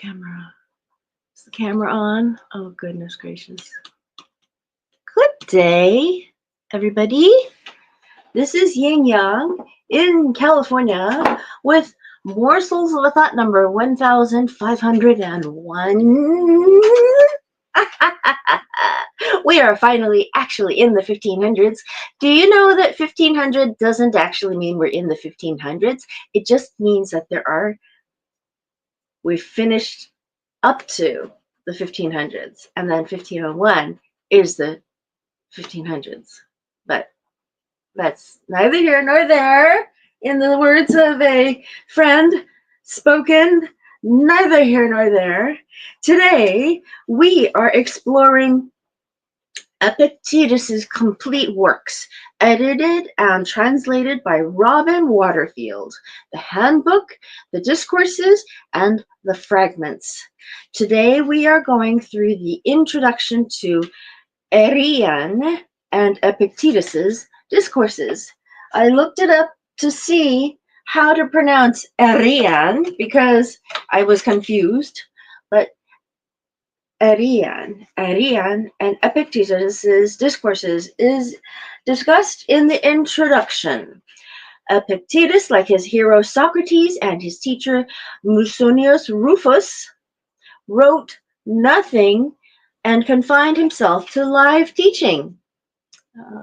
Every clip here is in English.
camera? Is the camera on? Oh, goodness gracious. Good day, everybody. This is Yin Yang in California with morsels of a thought number 1501. We are finally actually in the 1500s. Do you know that 1500 doesn't actually mean we're in the 1500s? It just means that we've finished up to the 1500s, and then 1501 is the 1500s. But that's neither here nor there. In the words of a friend, spoken neither here nor there. Today, we are exploring Epictetus's complete works, edited and translated by Robin Waterfield, the handbook, the discourses, and the fragments. Today we are going through the introduction to Arrian and Epictetus's discourses. I looked it up to see how to pronounce Arrian because I was confused, but Arrian, and Epictetus's discourses is discussed in the introduction. Epictetus, like his hero Socrates and his teacher Musonius Rufus, wrote nothing and confined himself to live teaching.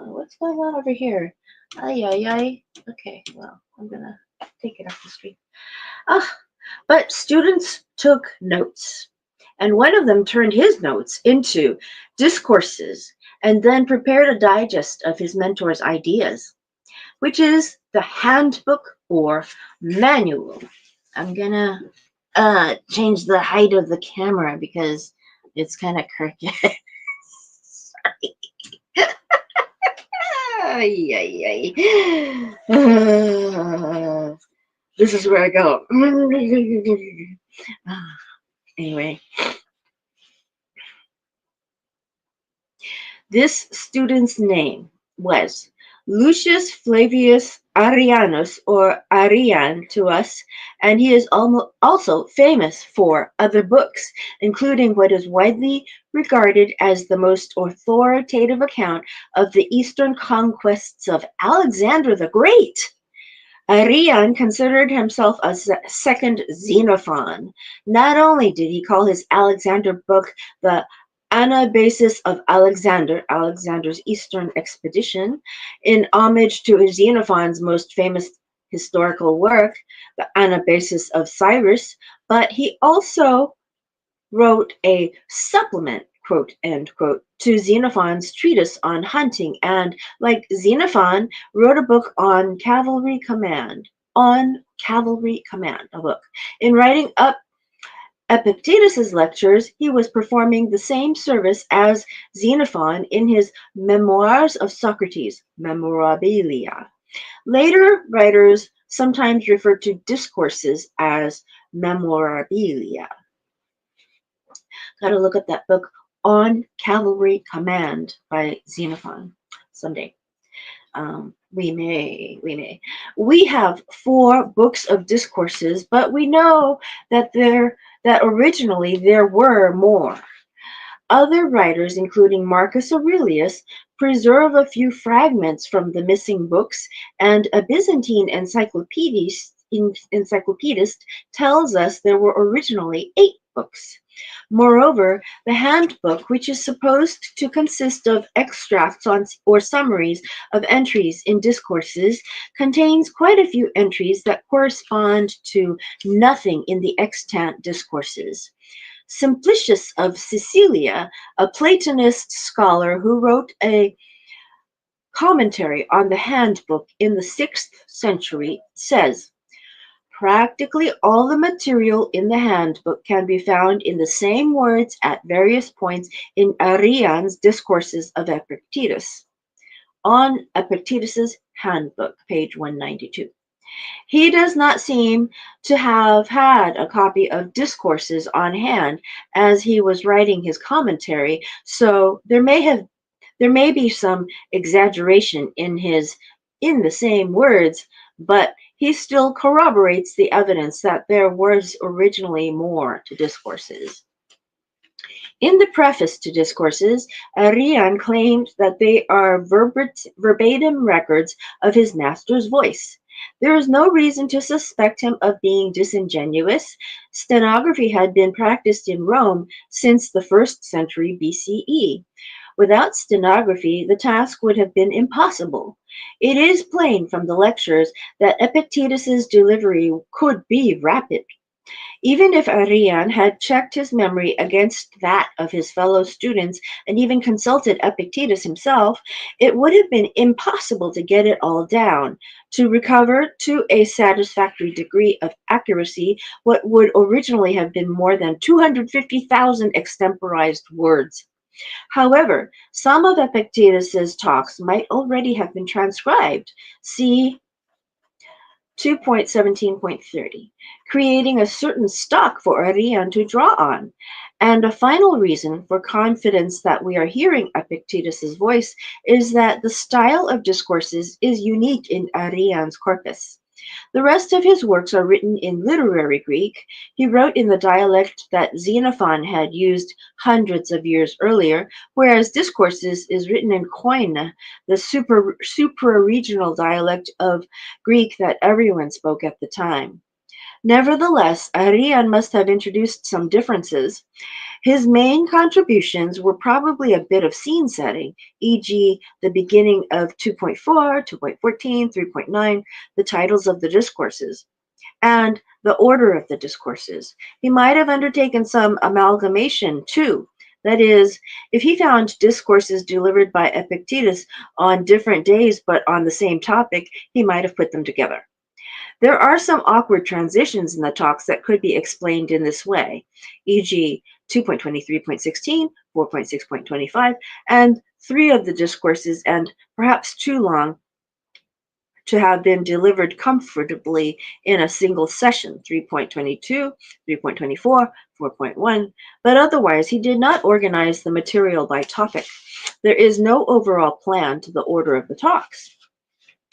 What's going on over here? Ay, ay, ay. Okay, well, I'm gonna take it off the screen. But students took notes. And one of them turned his notes into discourses and then prepared a digest of his mentor's ideas, which is the handbook or manual. I'm gonna change the height of the camera because it's kind of crooked. Sorry. This is where I go. Anyway, this student's name was Lucius Flavius Arrianus, or Arrian to us, and he is also famous for other books, including what is widely regarded as the most authoritative account of the Eastern conquests of Alexander the Great. Arrian considered himself a second Xenophon. Not only did he call his Alexander book the Anabasis of Alexander, Alexander's Eastern expedition, in homage to Xenophon's most famous historical work, the Anabasis of Cyrus, but he also wrote a supplement, quote, end quote, to Xenophon's treatise on hunting, and, like Xenophon, wrote a book on cavalry command, a book. In writing up Epictetus's lectures, he was performing the same service as Xenophon in his Memoirs of Socrates, Memorabilia. Later writers sometimes refer to discourses as Memorabilia. Got to look at that book, On Cavalry Command by Xenophon someday. We may. We have 4 books of discourses, but we know that originally there were more. Other writers, including Marcus Aurelius, preserve a few fragments from the missing books, and a Byzantine encyclopedist tells us there were originally 8 books. Moreover, the handbook, which is supposed to consist of extracts or summaries of entries in discourses, contains quite a few entries that correspond to nothing in the extant discourses. Simplicius of Sicilia, a Platonist scholar who wrote a commentary on the handbook in the 6th century, says, practically all the material in the handbook can be found in the same words at various points in Arrian's Discourses of Epictetus. On Epictetus's handbook, page 192. He does not seem to have had a copy of Discourses on hand as he was writing his commentary, so there may be some exaggeration in the same words, but he still corroborates the evidence that there was originally more to discourses. In the preface to Discourses, Arrian claimed that they are verbatim records of his master's voice. There is no reason to suspect him of being disingenuous. Stenography had been practiced in Rome since the 1st century BCE. Without stenography, the task would have been impossible. It is plain from the lectures that Epictetus's delivery could be rapid. Even if Arrian had checked his memory against that of his fellow students and even consulted Epictetus himself, it would have been impossible to get it all down, to recover to a satisfactory degree of accuracy what would originally have been more than 250,000 extemporized words. However, some of Epictetus's talks might already have been transcribed. See 2.17.30, creating a certain stock for Arrian to draw on. And a final reason for confidence that we are hearing Epictetus's voice is that the style of discourses is unique in Arrian's corpus. The rest of his works are written in literary Greek. He wrote in the dialect that Xenophon had used hundreds of years earlier, whereas Discourses is written in Koine, the supra-regional dialect of Greek that everyone spoke at the time. Nevertheless, Arrian must have introduced some differences. His main contributions were probably a bit of scene setting, e.g., the beginning of 2.4, 2.14, 3.9, the titles of the discourses, and the order of the discourses. He might have undertaken some amalgamation too. That is, if he found discourses delivered by Epictetus on different days but on the same topic, he might have put them together. There are some awkward transitions in the talks that could be explained in this way, e.g., 2.23.16, 4.6.25, and 3 of the discourses, and perhaps too long to have been delivered comfortably in a single session, 3.22, 3.24, 4.1, but otherwise he did not organize the material by topic. There is no overall plan to the order of the talks.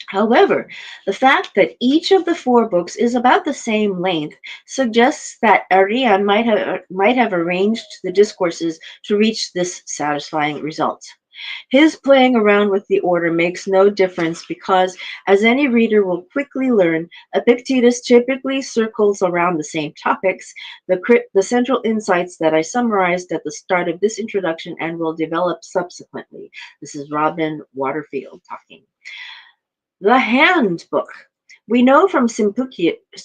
However, the fact that each of the 4 books is about the same length suggests that Arrian might have arranged the discourses to reach this satisfying result. His playing around with the order makes no difference because, as any reader will quickly learn, Epictetus typically circles around the same topics, the central insights that I summarized at the start of this introduction and will develop subsequently. This is Robin Waterfield talking. The handbook. We know from Simplicius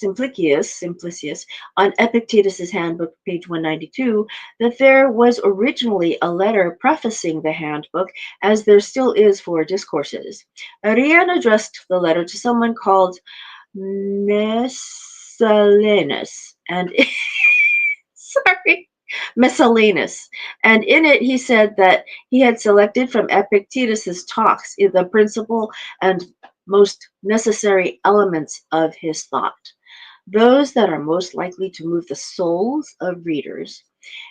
on Epictetus's handbook, page 192, that there was originally a letter prefacing the handbook, as there still is for discourses. Arrian addressed the letter to someone called Messallinus, and Messallinus, and in it he said that he had selected from Epictetus's talks the principal and most necessary elements of his thought, those that are most likely to move the souls of readers.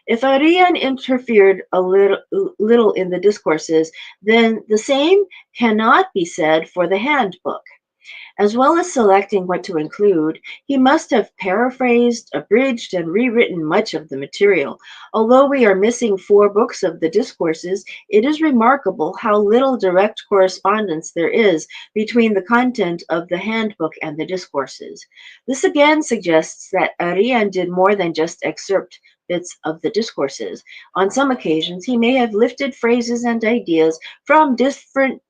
If Arrian interfered a little in the discourses, then the same cannot be said for the handbook. As well as selecting what to include, he must have paraphrased, abridged, and rewritten much of the material. Although we are missing 4 books of the discourses, it is remarkable how little direct correspondence there is between the content of the handbook and the discourses. This again suggests that Arrian did more than just excerpt bits of the discourses. On some occasions, he may have lifted phrases and ideas from different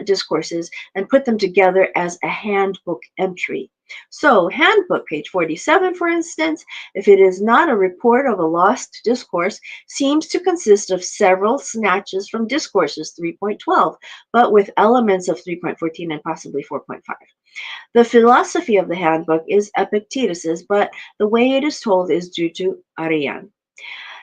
discourses and put them together as a handbook entry. So, handbook, page 47, for instance, if it is not a report of a lost discourse, seems to consist of several snatches from discourses 3.12, but with elements of 3.14 and possibly 4.5. The philosophy of the handbook is Epictetus's, but the way it is told is due to Arrian.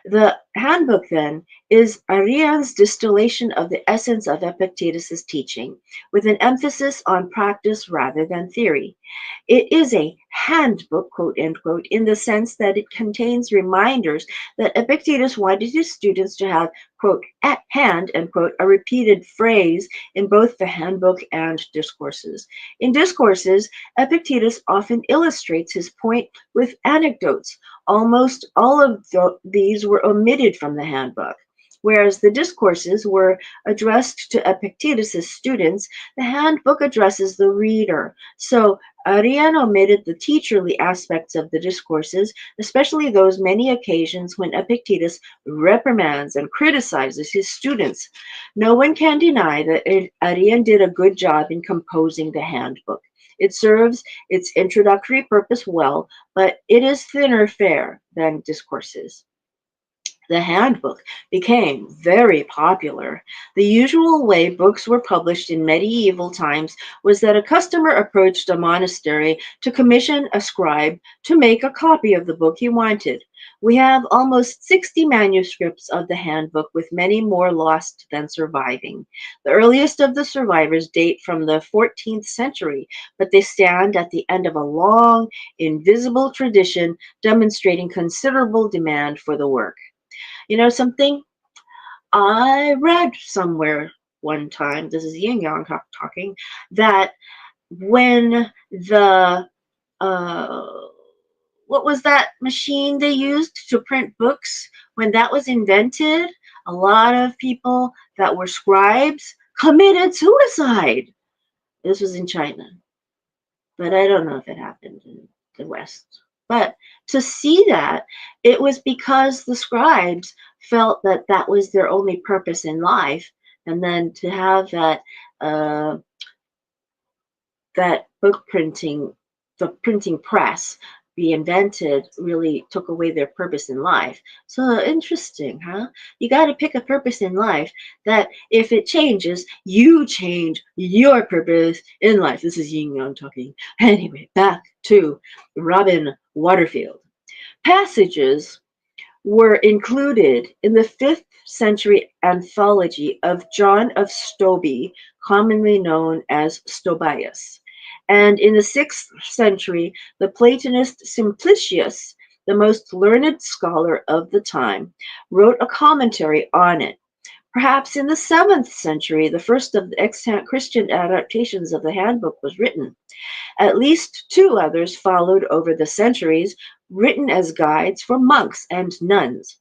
The handbook, then, is Arrian's distillation of the essence of Epictetus's teaching, with an emphasis on practice rather than theory. It is a handbook, quote unquote, in the sense that it contains reminders that Epictetus wanted his students to have, quote, at hand, end quote, a repeated phrase in both the handbook and discourses. In discourses, Epictetus often illustrates his point with anecdotes. Almost all of these were omitted from the handbook. Whereas the discourses were addressed to Epictetus's students, the handbook addresses the reader. So Arrian omitted the teacherly aspects of the discourses, especially those many occasions when Epictetus reprimands and criticizes his students. No one can deny that Arrian did a good job in composing the handbook. It serves its introductory purpose well, but it is thinner fare than discourses. The handbook became very popular. The usual way books were published in medieval times was that a customer approached a monastery to commission a scribe to make a copy of the book he wanted. We have almost 60 manuscripts of the handbook, with many more lost than surviving. The earliest of the survivors date from the 14th century, but they stand at the end of a long, invisible tradition demonstrating considerable demand for the work. You know something? I read somewhere one time, this is Yin Yang talking, that when the, uh, what was that machine they used to print books? When that was invented, a lot of people that were scribes committed suicide. This was in China, but I don't know if it happened in the West. But to see that, it was because the scribes felt that that was their only purpose in life, and then to have uh, that book printing, the printing press, be invented really took away their purpose in life. So interesting, huh? You got to pick a purpose in life that if it changes, you change your purpose in life. This is Yin Yang talking. Anyway, back to Robin Waterfield. Passages were included in the 5th century anthology of John of Stobie, commonly known as Stobaeus. And in the 6th century, the Platonist Simplicius, the most learned scholar of the time, wrote a commentary on it. Perhaps in the 7th century, the first of the extant Christian adaptations of the handbook was written. At least 2 others followed over the centuries, written as guides for monks and nuns.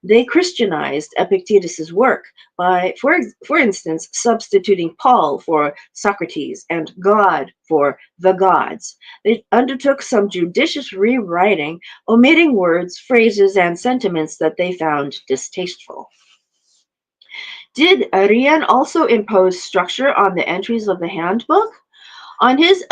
They Christianized Epictetus's work by, for instance, substituting Paul for Socrates and God for the gods. They undertook some judicious rewriting, omitting words, phrases, and sentiments that they found distasteful. Did Arrian also impose structure on the entries of the handbook? On his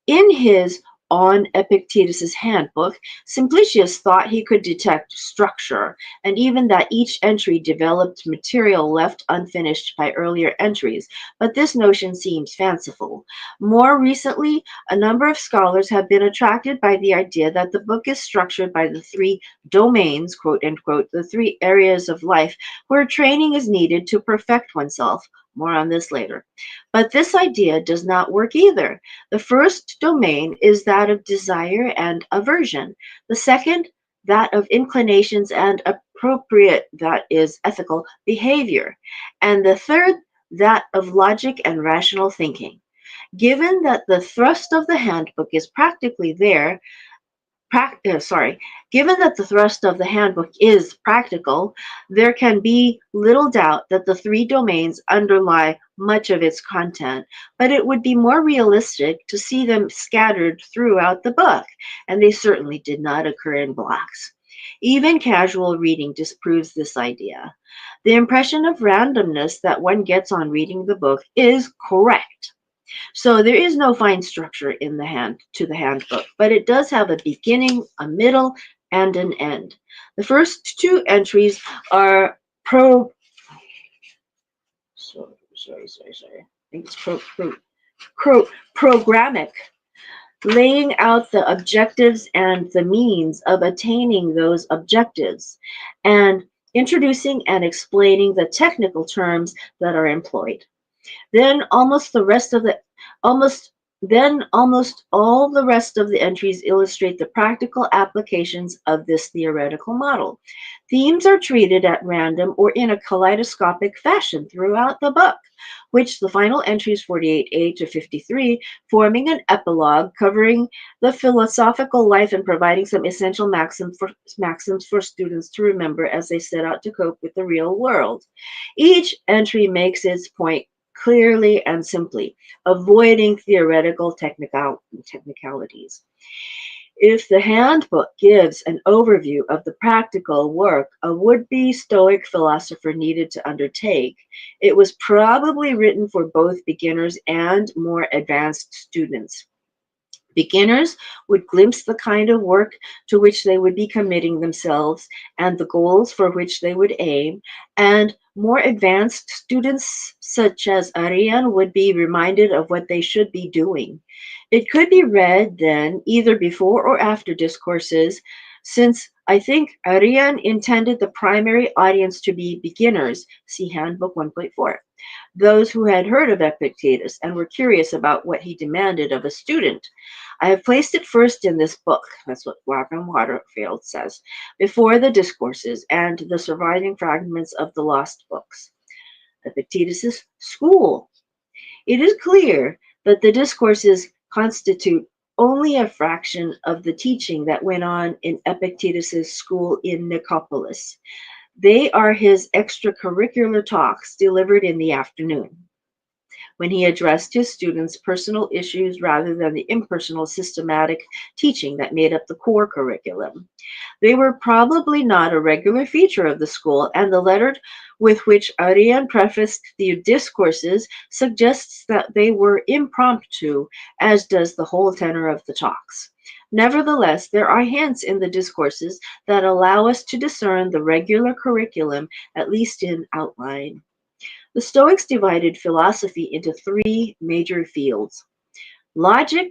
in his On Epictetus's Handbook, Simplicius thought he could detect structure, and even that each entry developed material left unfinished by earlier entries, but this notion seems fanciful. More recently, a number of scholars have been attracted by the idea that the book is structured by the 3 domains, quote unquote, the 3 areas of life where training is needed to perfect oneself. More on this later. But this idea does not work either. The first domain is that of desire and aversion. The second, that of inclinations and appropriate, that is ethical behavior. And the third, that of logic and rational thinking. Given that the thrust of the handbook is practically there, given that the thrust of the handbook is practical, there can be little doubt that the 3 domains underlie much of its content, but it would be more realistic to see them scattered throughout the book, and they certainly did not occur in blocks. Even casual reading disproves this idea. The impression of randomness that one gets on reading the book is correct. So there is no fine structure in the handbook, but it does have a beginning, a middle, and an end. The first 2 entries are I think it's programmatic, laying out the objectives and the means of attaining those objectives, and introducing and explaining the technical terms that are employed. Then almost Then almost all the rest of the entries illustrate the practical applications of this theoretical model. Themes are treated at random or in a kaleidoscopic fashion throughout the book, which the final entries 48a to 53, forming an epilogue covering the philosophical life and providing some essential maxims for students to remember as they set out to cope with the real world. Each entry makes its point clearly and simply, avoiding theoretical technicalities. If the handbook gives an overview of the practical work a would-be Stoic philosopher needed to undertake, it was probably written for both beginners and more advanced students. Beginners would glimpse the kind of work to which they would be committing themselves and the goals for which they would aim, and more advanced students, such as Arrian, would be reminded of what they should be doing. It could be read then either before or after discourses, since I think Arrian intended the primary audience to be beginners. See Handbook 1.4. Those who had heard of Epictetus and were curious about what he demanded of a student. I have placed it first in this book, that's what Waterfield says, before the discourses and the surviving fragments of the lost books. Epictetus's school. It is clear that the discourses constitute only a fraction of the teaching that went on in Epictetus's school in Nicopolis. They are his extracurricular talks delivered in the afternoon, when he addressed his students personal issues rather than the impersonal systematic teaching that made up the core curriculum. They were probably not a regular feature of the school, and the letter with which Arrian prefaced the discourses suggests that they were impromptu, as does the whole tenor of the talks. Nevertheless, there are hints in the discourses that allow us to discern the regular curriculum, at least in outline. The Stoics divided philosophy into three major fields: logic,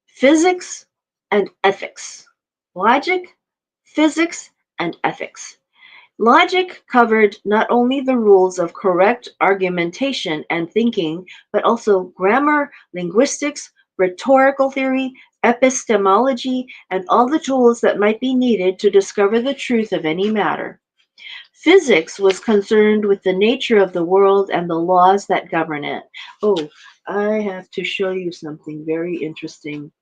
physics, and ethics. Logic, physics, and ethics. Logic covered not only the rules of correct argumentation and thinking, but also grammar, linguistics, rhetorical theory, epistemology, and all the tools that might be needed to discover the truth of any matter. Physics was concerned with the nature of the world and the laws that govern it. Oh, I have to show you something very interesting.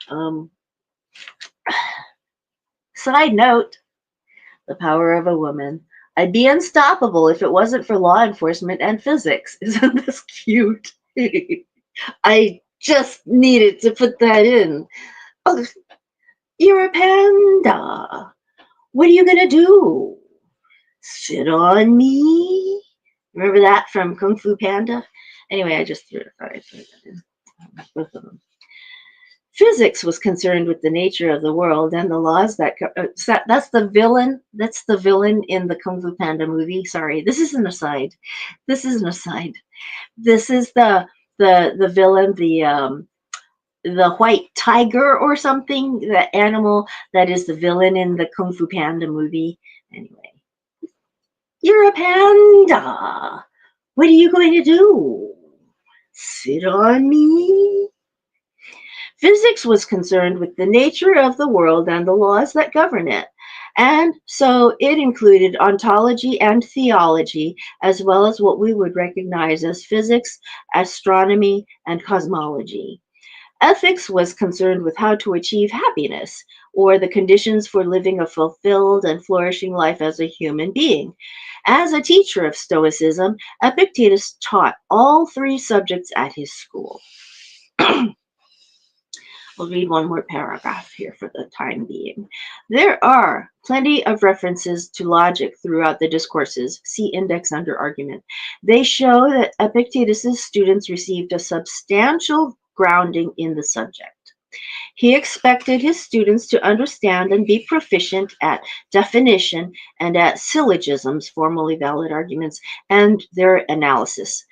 Um, Side note, the power of a woman. I'd be unstoppable if it wasn't for law enforcement and physics. Isn't this cute? I just needed to put that in. Oh, you're a panda. What are you going to do? Sit on me? Remember that from Kung Fu Panda? Anyway, I just thought I'd put that in. Both of them. Physics was concerned with the nature of the world and the laws that that's the villain. That's the villain in the Kung Fu Panda movie. Sorry, this is an aside. This is an aside. This is the villain, the white tiger or something. The animal that is the villain in the Kung Fu Panda movie. Anyway, you're a panda. What are you going to do? Sit on me? Physics was concerned with the nature of the world and the laws that govern it, and so it included ontology and theology, as well as what we would recognize as physics, astronomy, and cosmology. Ethics was concerned with how to achieve happiness, or the conditions for living a fulfilled and flourishing life as a human being. As a teacher of Stoicism, Epictetus taught all three subjects at his school. We'll read one more paragraph here for the time being. There are plenty of references to logic throughout the discourses. See index under argument. They show that Epictetus's students received a substantial grounding in the subject. He expected his students to understand and be proficient at definition and at syllogisms, formally valid arguments, and their analysis.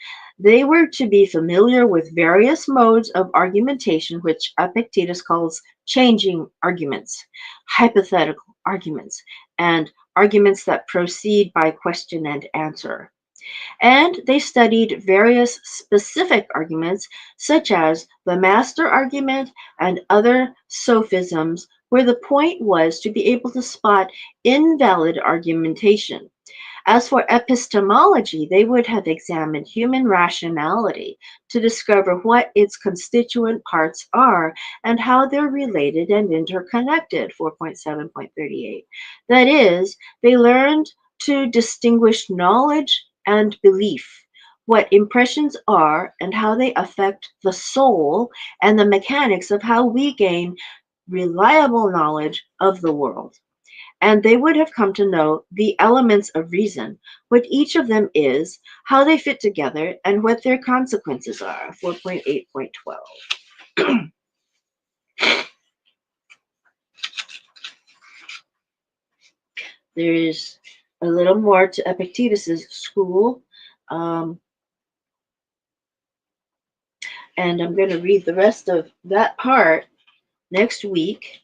They were to be familiar with various modes of argumentation, which Epictetus calls changing arguments, hypothetical arguments, and arguments that proceed by question and answer. And they studied various specific arguments, such as the master argument and other sophisms, where the point was to be able to spot invalid argumentation. As for epistemology, they would have examined human rationality to discover what its constituent parts are and how they're related and interconnected. 4.7.38. That is, they learned to distinguish knowledge and belief, what impressions are and how they affect the soul, and the mechanics of how we gain reliable knowledge of the world. And they would have come to know the elements of reason, what each of them is, how they fit together, and what their consequences are. 4.8.12. There is a little more to Epictetus's school, um, and I'm going to read the rest of that part next week.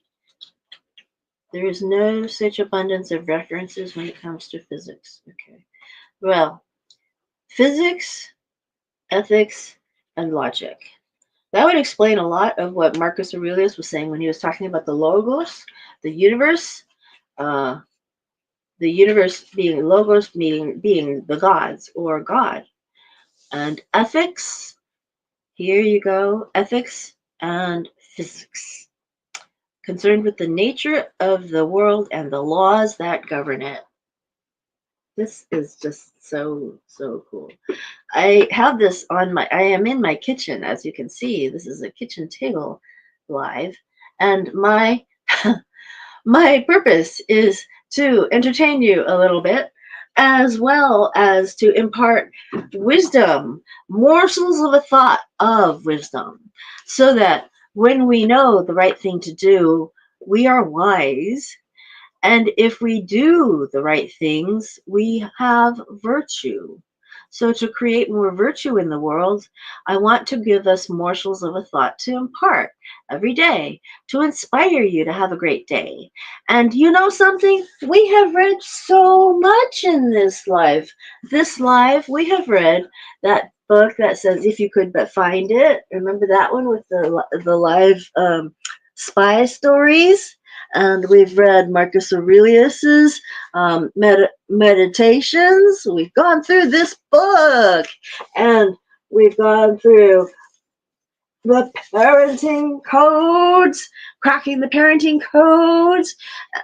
There is no such abundance of references when it comes to physics. Okay. Well, physics, ethics, and logic. That would explain a lot of what Marcus Aurelius was saying when he was talking about the logos, the uh, universe being logos, being the gods or God, and ethics. Here you go, ethics and physics, concerned with the nature of the world and the laws that govern it. This is just so cool. I have this I am in my kitchen, as you can see. This is a kitchen table live. And my purpose is to entertain you a little bit, as well as to impart wisdom, morsels of a thought of wisdom, so that when we know the right thing to do, we are wise, and if we do the right things, we have virtue. So, to create more virtue in the world, I want to give us morsels of a thought to impart every day to inspire you to have a great day. And you know something? We have read so much in this life. This life, we have read that book that says, "If you could but find it." Remember that one with the live spy stories? And we've read Marcus Aurelius's meditations. We've gone through this book, and we've gone through the parenting codes, cracking the parenting codes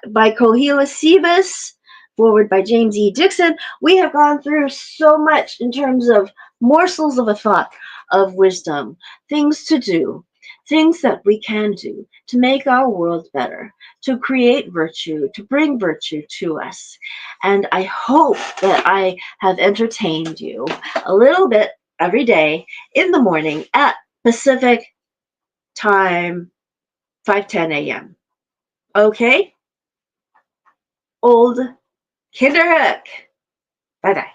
by Cohila Sivas, forward by James E. Dixon. We have gone through so much in terms of morsels of a thought of wisdom, things to do, things that we can do to make our world better, to create virtue, to bring virtue to us. And I hope that I have entertained you a little bit every day in the morning at Pacific time, 5:10 a.m. Okay? Old Kinderhook. Bye-bye.